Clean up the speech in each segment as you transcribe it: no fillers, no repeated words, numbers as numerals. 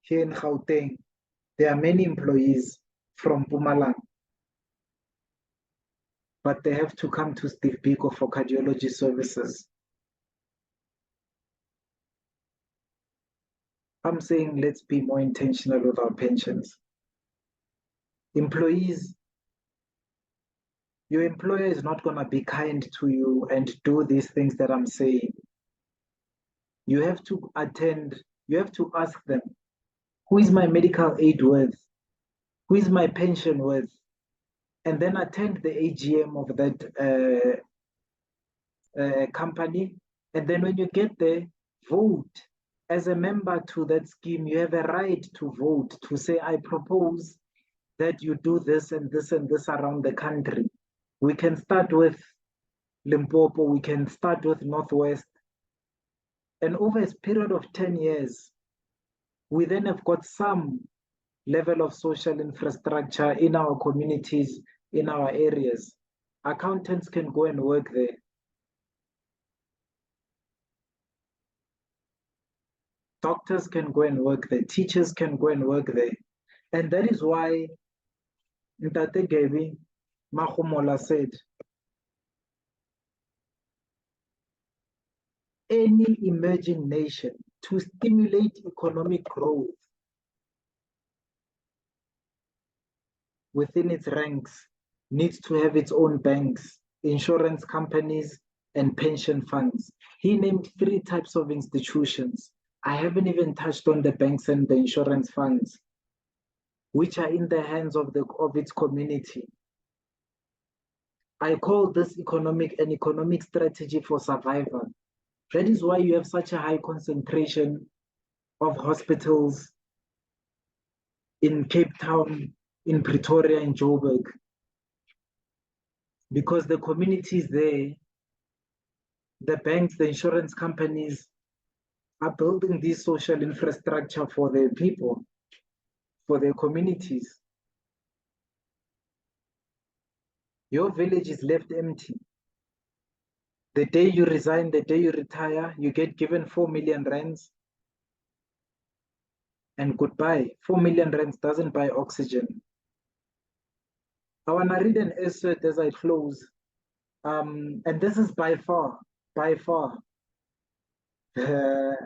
here in Gauteng, there are many employees from Mpumalanga, but they have to come to Steve Biko for cardiology services. I'm saying let's be more intentional with our pensions. Employees, your employer is not going to be kind to you and do these things that I'm saying. You have to attend, you have to ask them, who is my medical aid with? Who is my pension with? And then attend the AGM of that company. And then when you get there, vote. As a member to that scheme, you have a right to vote, to say, I propose that you do this and this and this around the country. We can start with Limpopo, we can start with Northwest. And over a period of 10 years, we then have got some level of social infrastructure in our communities, in our areas. Accountants can go and work there. Doctors can go and work there. Teachers can go and work there. And that is why Ntate Gebi Mahumola said, any emerging nation to stimulate economic growth within its ranks needs to have its own banks, insurance companies, and pension funds. He named 3 types of institutions. I haven't even touched on the banks and the insurance funds, which are in the hands of its community. I call this an economic strategy for survival. That is why you have such a high concentration of hospitals in Cape Town, in Pretoria, in Joburg. Because the communities there, the banks, the insurance companies are building this social infrastructure for their people, for their communities. Your village is left empty. The day you resign, the day you retire, you get given 4 million rands and goodbye. 4 million rands doesn't buy oxygen. I want to read an excerpt as I close. And this is by far, the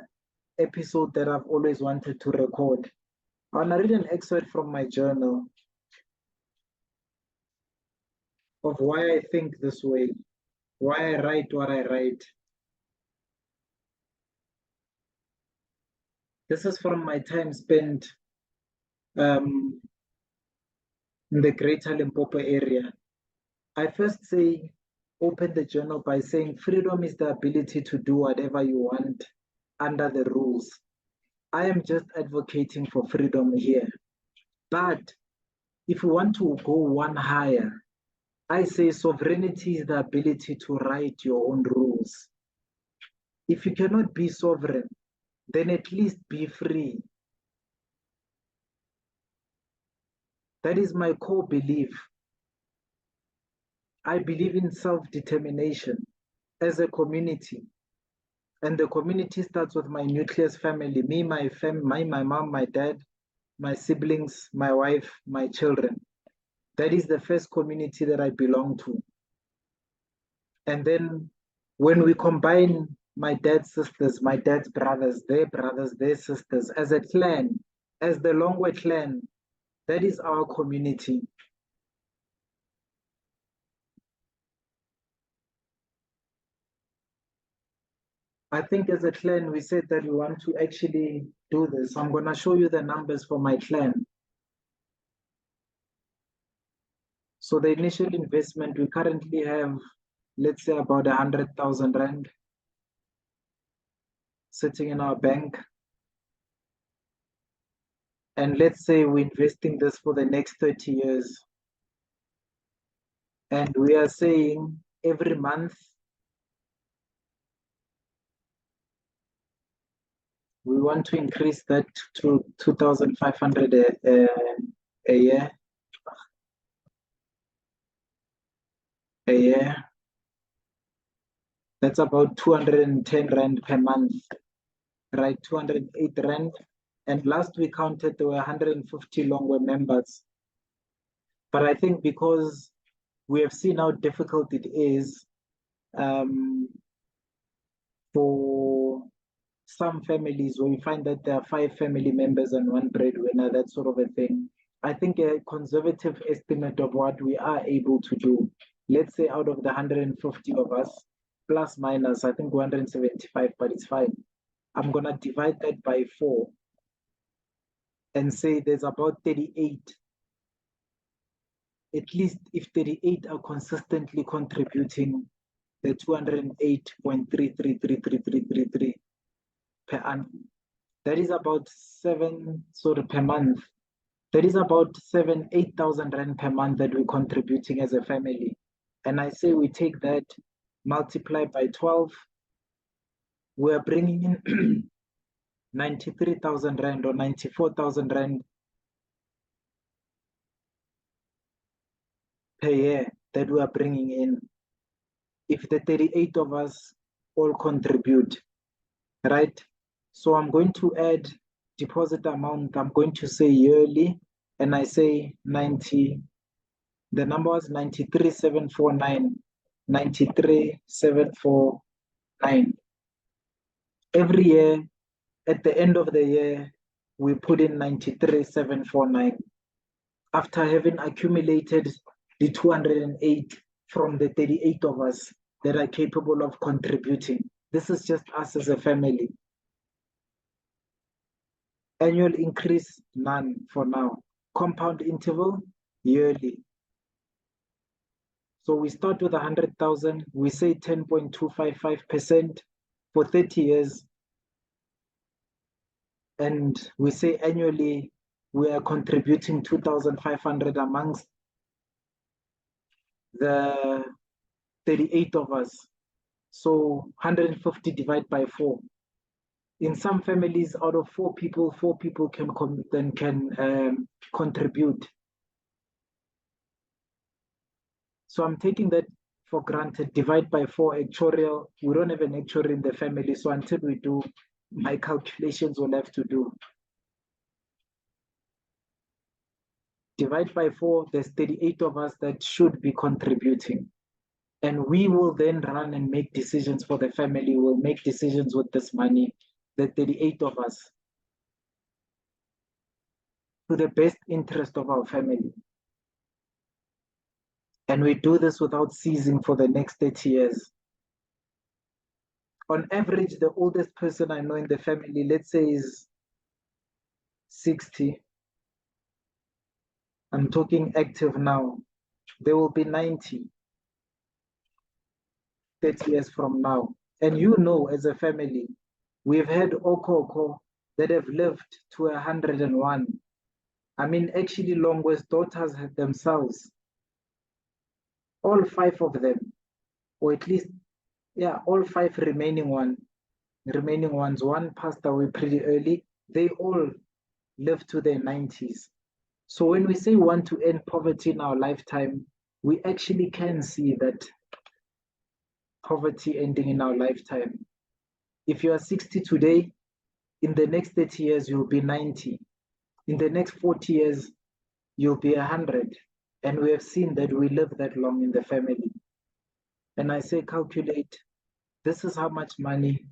episode that I've always wanted to record. I want to read an excerpt from my journal of why I think this way, why I write what I write. This is from my time spent in the greater Limpopo area. I first say, open the journal by saying freedom is the ability to do whatever you want under the rules. I am just advocating for freedom here. But if you want to go one higher, I say sovereignty is the ability to write your own rules. If you cannot be sovereign, then at least be free. That is my core belief. I believe in self-determination as a community. And the community starts with my nucleus family, me, my mom, my dad, my siblings, my wife, my children. That is the first community that I belong to. And then when we combine my dad's sisters, my dad's brothers, their sisters, as a clan, as the Longwe clan, that is our community. I think as a clan, we said that we want to actually do this. I'm going to show you the numbers for my clan. So the initial investment, we currently have, let's say, about 100,000 rand sitting in our bank. And let's say we're investing this for the next 30 years. And we are saying every month, we want to increase that to 2,500 a year. A year. That's about 210 rand per month, right? 208 rand. And last we counted, there were 150 Longwe members. But I think because we have seen how difficult it is for some families where you find that there are 5 family members and 1 breadwinner, that sort of a thing. I think a conservative estimate of what we are able to do, let's say out of the 150 of us, plus minus, I think 175, but it's fine. I'm going to divide that by 4 and say there's about 38. At least if 38 are consistently contributing the 208.333333 per annum, that is about 7 per month. That is about 8,000 rand per month that we're contributing as a family. And I say we take that, multiply by 12, we're bringing in 93,000 rand or 94,000 rand per year that we are bringing in. If the 38 of us all contribute, right? So I'm going to add deposit amount, I'm going to say yearly, and I say 90, the number was 93,749, 93,749. Every year, at the end of the year, we put in 93,749. After having accumulated the 208 from the 38 of us that are capable of contributing. This is just us as a family. Annual increase, none for now. Compound interval, yearly. So we start with 100,000, we say 10.255% for 30 years. And we say annually, we are contributing 2,500 amongst the 38 of us. So 150 divided by 4. In some families, out of 4 people can contribute. So I'm taking that for granted. Divide by 4 actuarial. We don't have an actuary in the family, so until we do, my calculations will have to do. Divide by 4, there's 38 of us that should be contributing. And we will then run and make decisions for the family. We'll make decisions with this money, the 38 of us, to the best interest of our family. And we do this without ceasing for the next 30 years. On average, the oldest person I know in the family, let's say, is 60. I'm talking active now. They will be 90, 30 years from now. And you know, as a family, we've had Okoko that have lived to 101. I mean, actually, Longwe's daughters had themselves, all 5 of them, or at least, yeah, all 5 remaining ones, 1 passed away pretty early. They all lived to their 90s. So when we say we want to end poverty in our lifetime, we actually can see that poverty ending in our lifetime. If you are 60 today, in the next 30 years, you'll be 90. In the next 40 years, you'll be 100. And we have seen that we live that long in the family. And I say, calculate, this is how much money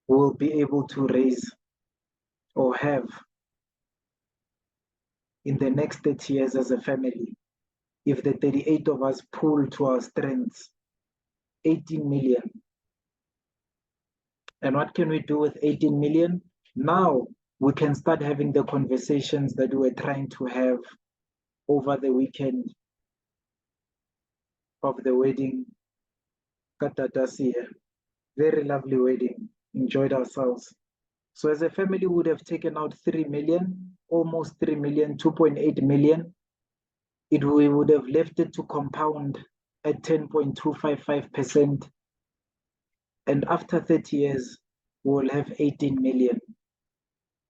we'll be able to raise or have in the next 30 years as a family. If the 38 of us pull to our strengths, 18 million. And what can we do with 18 million? Now we can start having the conversations that we're trying to have over the weekend of the wedding. Katadasi, very lovely wedding. Enjoyed ourselves. So as a family, we would have taken out 3 million, almost 3 million, 2.8 million. We would have left it to compound at 10.255%. And after 30 years, we will have 18 million.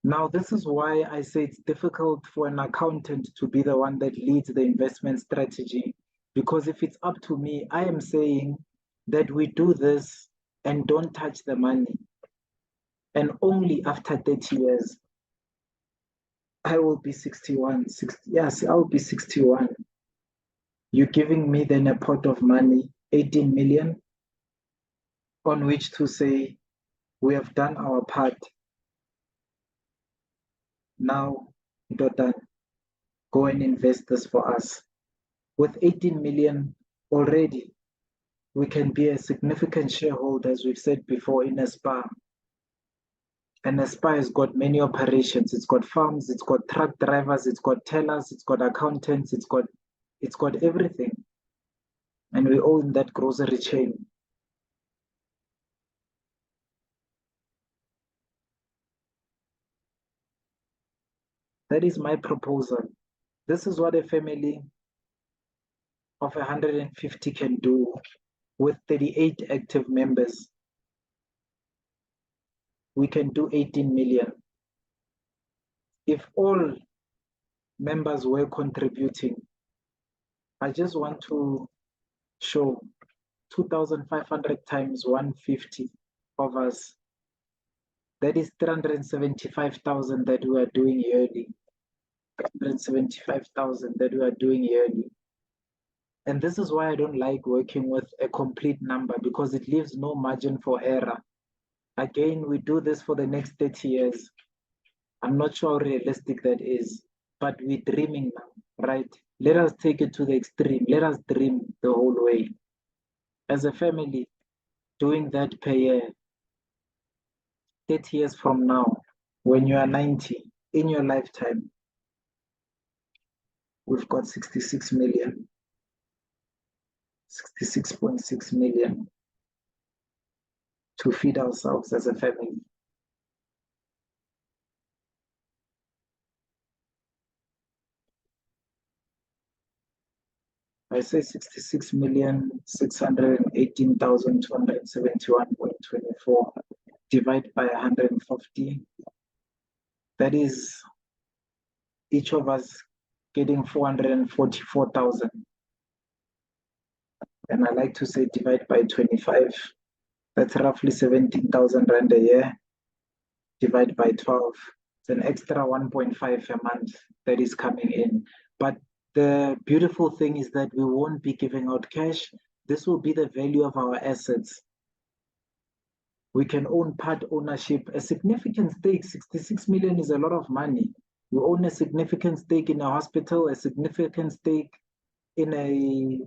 Now, this is why I say it's difficult for an accountant to be the one that leads the investment strategy. Because if it's up to me, I am saying that we do this and don't touch the money. And only after 30 years, I will be 61. Yes, I will be 61. You're giving me then a pot of money, 18 million, on which to say, we have done our part. Now, Dotan, go and invest this for us. With 18 million already, we can be a significant shareholder, as we've said before, in a spa. And a spa has got many operations. It's got farms, it's got truck drivers, it's got tellers, it's got accountants, it's got everything. And we own that grocery chain. That is my proposal. This is what a family of 150 can do with 38 active members. We can do 18 million. If all members were contributing, I just want to show 2,500 times 150 of us. That is 375,000 that we are doing yearly. 375,000 that we are doing yearly. And this is why I don't like working with a complete number, because it leaves no margin for error. Again, we do this for the next 30 years. I'm not sure how realistic that is, but we're dreaming now, right? Let us take it to the extreme. Let us dream the whole way. As a family, doing that per year, 30 years from now, when you are 90, in your lifetime, we've got 66 million, 66.6 million to feed ourselves as a family. I say 66,618,271.24 divide by 150. That is each of us getting 444,000. And I like to say divide by 25. That's roughly 17,000 Rand a year. Divide by 12. It's an extra 1.5 a month that is coming in. But the beautiful thing is that we won't be giving out cash. This will be the value of our assets. We can own part ownership, a significant stake. 66 million is a lot of money. We own a significant stake in a hospital, a significant stake in a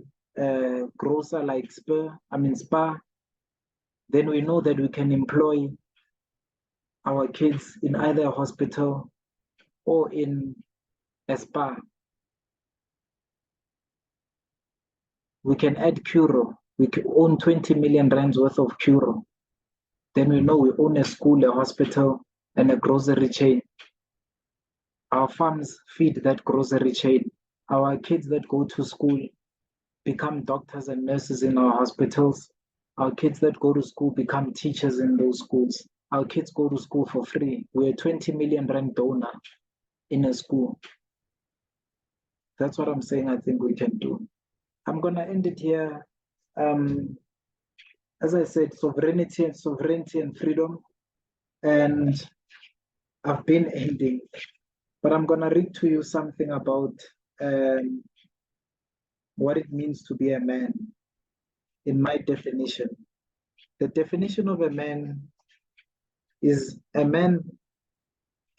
grocer like Spa. Then we know that we can employ our kids in either a hospital or in a spa. We can add Curo. We can own 20 million rands worth of Curo. Then we know we own a school, a hospital, and a grocery chain. Our farms feed that grocery chain. Our kids that go to school become doctors and nurses in our hospitals. Our kids that go to school become teachers in those schools. Our kids go to school for free. We're a 20 million rand donor in a school. That's what I'm saying I think we can do. I'm going to end it here. As I said, sovereignty and freedom. And I've been ending, but I'm going to read to you something about what it means to be a man in my definition. The definition of a man is a man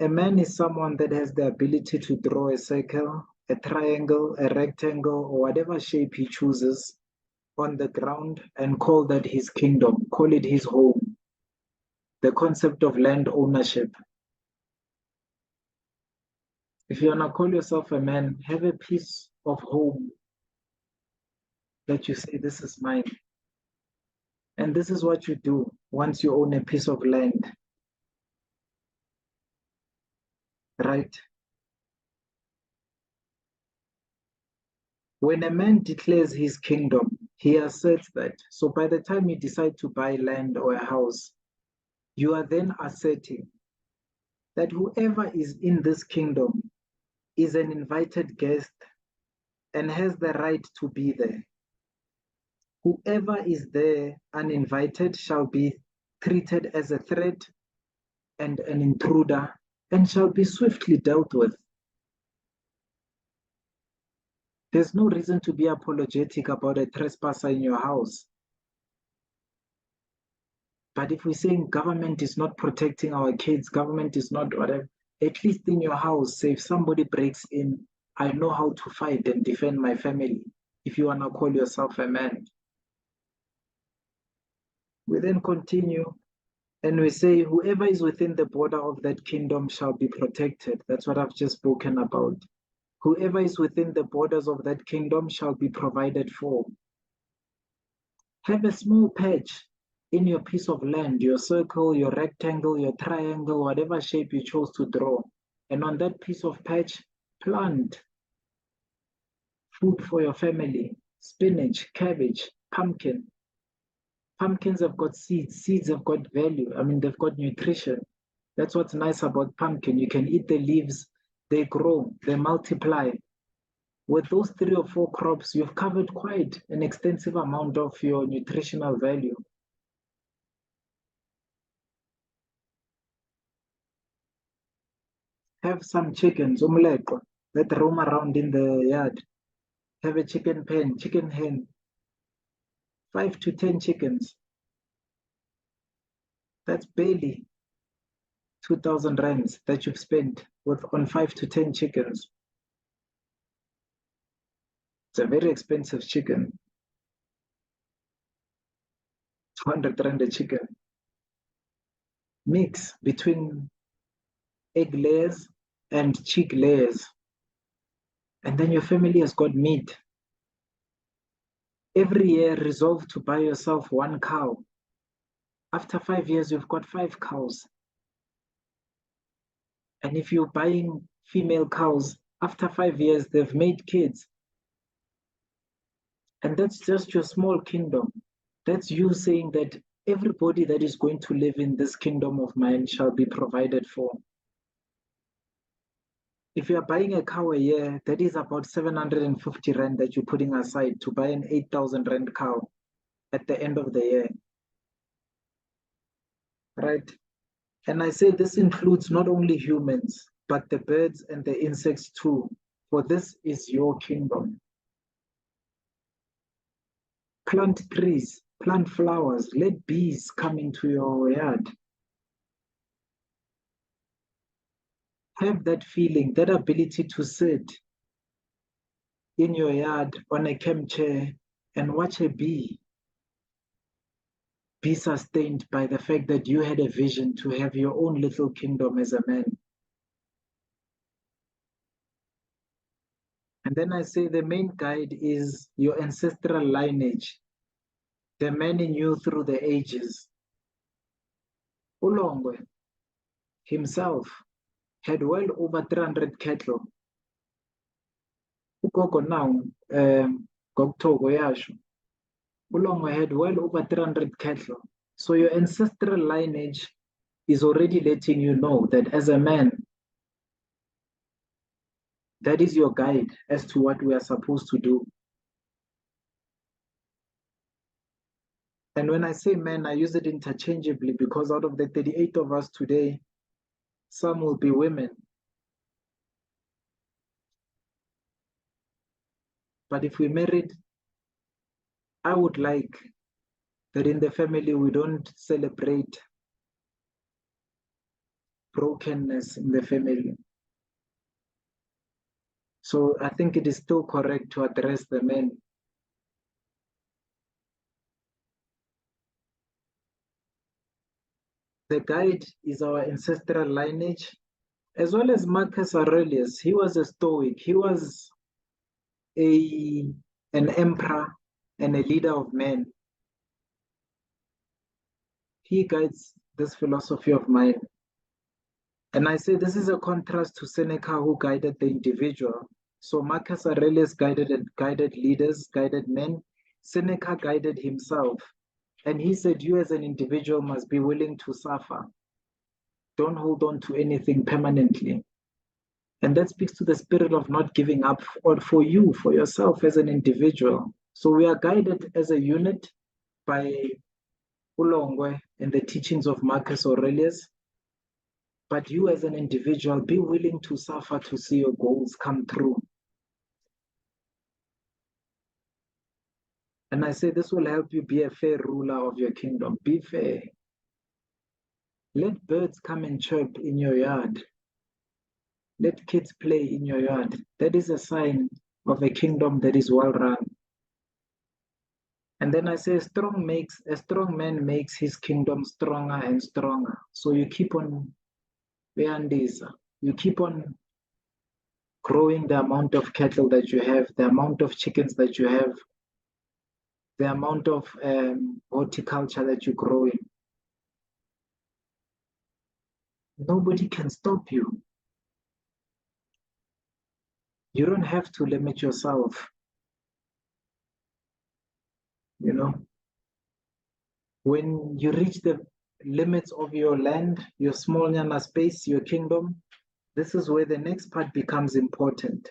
is someone that has the ability to draw a circle, a triangle, a rectangle, or whatever shape he chooses on the ground and call that his kingdom, call it his home. The concept of land ownership. If you want to call yourself a man, have a piece of home that you say, this is mine. And this is what you do once you own a piece of land. Right? When a man declares his kingdom, he asserts that. So by the time you decide to buy land or a house, you are then asserting that whoever is in this kingdom is an invited guest and has the right to be there. Whoever is there uninvited shall be treated as a threat and an intruder, and shall be swiftly dealt with. There's no reason to be apologetic about a trespasser in your house. But if we're saying government is not protecting our kids, government is not whatever, at least in your house, say if somebody breaks in, I know how to fight and defend my family, if you want to call yourself a man. We then continue and we say, whoever is within the border of that kingdom shall be protected. That's what I've just spoken about. Whoever is within the borders of that kingdom shall be provided for. Have a small patch in your piece of land, your circle, your rectangle, your triangle, whatever shape you chose to draw. And on that piece of patch, plant food for your family, spinach, cabbage, pumpkin. Pumpkins have got seeds. Seeds have got value. I mean, they've got nutrition. That's what's nice about pumpkin. You can eat the leaves, they grow, they multiply. With those 3 or 4 crops, you've covered quite an extensive amount of your nutritional value. Have some chickens, umleqwa, that roam around in the yard. Have a chicken pen, chicken hen, 5 to 10 chickens. That's barely 2,000 rands that you've spent on 5 to 10 chickens. It's a very expensive chicken. 200 rand a chicken. Mix between egg layers and chick layers. And then your family has got meat. Every year, resolve to buy yourself 1 cow. After 5 years, you've got 5 cows. And if you're buying female cows, after 5 years, they've made kids. And that's just your small kingdom. That's you saying that everybody that is going to live in this kingdom of mine shall be provided for. If you are buying a cow a year, that is about 750 rand that you're putting aside to buy an 8,000 rand cow at the end of the year. Right? And I say this includes not only humans, but the birds and the insects too, for this is your kingdom. Plant trees, plant flowers, let bees come into your yard. Have that feeling, that ability to sit in your yard on a camp chair and watch a bee be sustained by the fact that you had a vision to have your own little kingdom as a man. And then I say the main guide is your ancestral lineage, the man in you through the ages. Ulongwe himself had well over 300 cattle. Ugogo now, Goktogo yasho. Ulongwe had well over 300 cattle. So your ancestral lineage is already letting you know that as a man, that is your guide as to what we are supposed to do. And when I say men, I use it interchangeably because out of the 38 of us today, some will be women. But if we married, I would like that in the family we don't celebrate brokenness in the family. So I think it is still correct to address the men. The guide is our ancestral lineage, as well as Marcus Aurelius. He was a Stoic. He was an emperor and a leader of men. He guides this philosophy of mine. And I say this is a contrast to Seneca, who guided the individual. So Marcus Aurelius guided leaders, guided men. Seneca guided himself. And he said, you as an individual must be willing to suffer. Don't hold on to anything permanently. And that speaks to the spirit of not giving up for you, for yourself as an individual. So we are guided as a unit by Ulongwe and the teachings of Marcus Aurelius. But you as an individual, be willing to suffer to see your goals come through. And I say this will help you be a fair ruler of your kingdom. Be fair. Let birds come and chirp in your yard. Let kids play in your yard. That is a sign of a kingdom that is well run. And then I say a strong man makes his kingdom stronger and stronger. So you keep on you keep on growing the amount of cattle that you have, the amount of chickens that you have, the amount of horticulture that you're growing. Nobody can stop you. You don't have to limit yourself. You know, when you reach the limits of your land, your small nyana space, your kingdom, this is where the next part becomes important.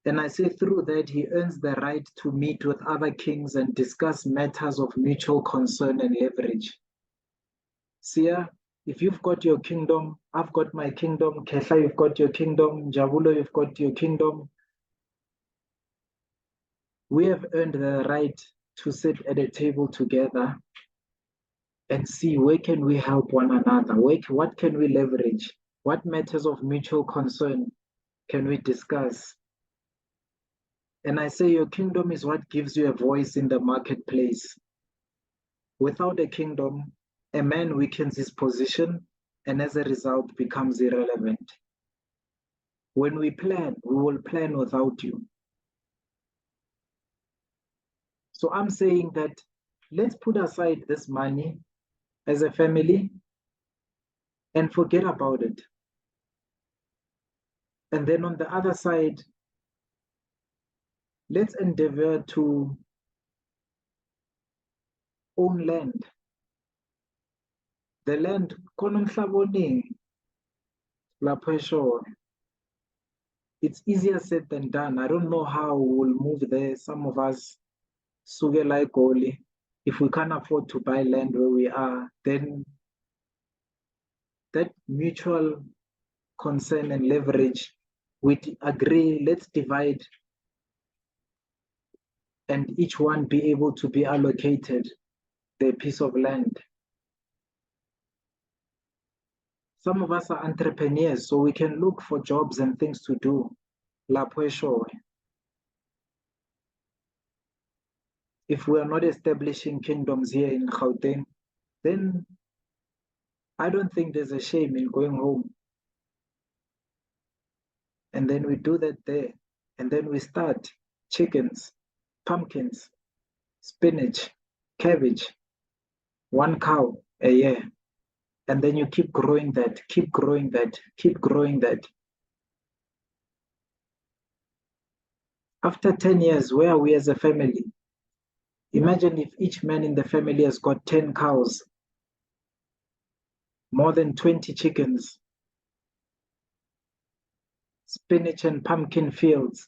And I say through that, he earns the right to meet with other kings and discuss matters of mutual concern and leverage. Sia, if you've got your kingdom, I've got my kingdom, Kehla, you've got your kingdom, Jabulo, you've got your kingdom. We have earned the right to sit at a table together and see where can we help one another, what can we leverage, what matters of mutual concern can we discuss. And I say your kingdom is what gives you a voice in the marketplace. Without a kingdom, a man weakens his position and as a result becomes irrelevant. When we plan, we will plan without you. So I'm saying that let's put aside this money as a family and forget about it. And then on the other side, let's endeavor to own land. The land, it's easier said than done. I don't know how we'll move there. Some of us, if we can't afford to buy land where we are, then that mutual concern and leverage, we agree, let's divide and each one be able to be allocated their piece of land. Some of us are entrepreneurs, so we can look for jobs and things to do. If we are not establishing kingdoms here in Gauteng, then I don't think there's a shame in going home. And then we do that there. And then we start chickens, pumpkins, spinach, cabbage, one cow a year. And then you keep growing that, keep growing that, keep growing that. After 10 years, where are we as a family? Imagine if each man in the family has got 10 cows, more than 20 chickens, spinach and pumpkin fields.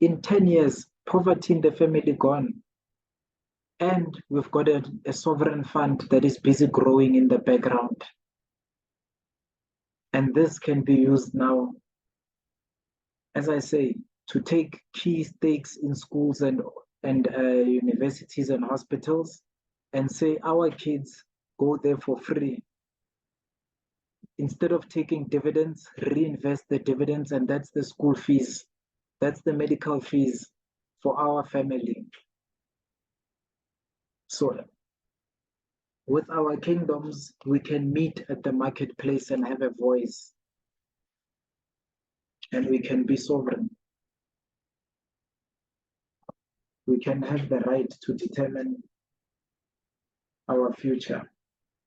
In 10 years, poverty in the family gone. And we've got a sovereign fund that is busy growing in the background. And this can be used now, as I say, to take key stakes in schools and universities and hospitals and say our kids go there for free. Instead of taking dividends, reinvest the dividends, and that's the school fees. That's the medical fees for our family. So with our kingdoms, we can meet at the marketplace and have a voice. And we can be sovereign. We can have the right to determine our future,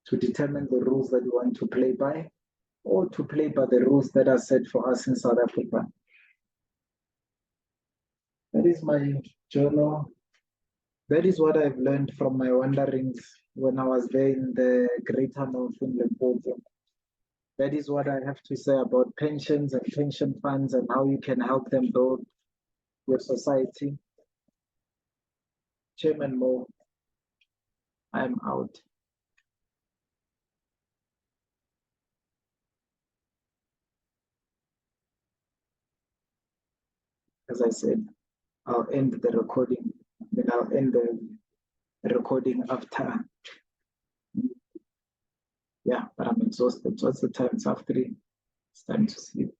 to determine the rules that we want to play by, or to play by the rules that are set for us in South Africa. That is my journal. That is what I've learned from my wanderings when I was there in the Greater North in Limpopo. That is what I have to say about pensions and pension funds and how you can help them build your society. Chairman Mo, I'm out. as I said, I'll end the recording, then I'll end the recording after. Yeah, but I'm exhausted. What's the time? It's half 3. It's time to sleep.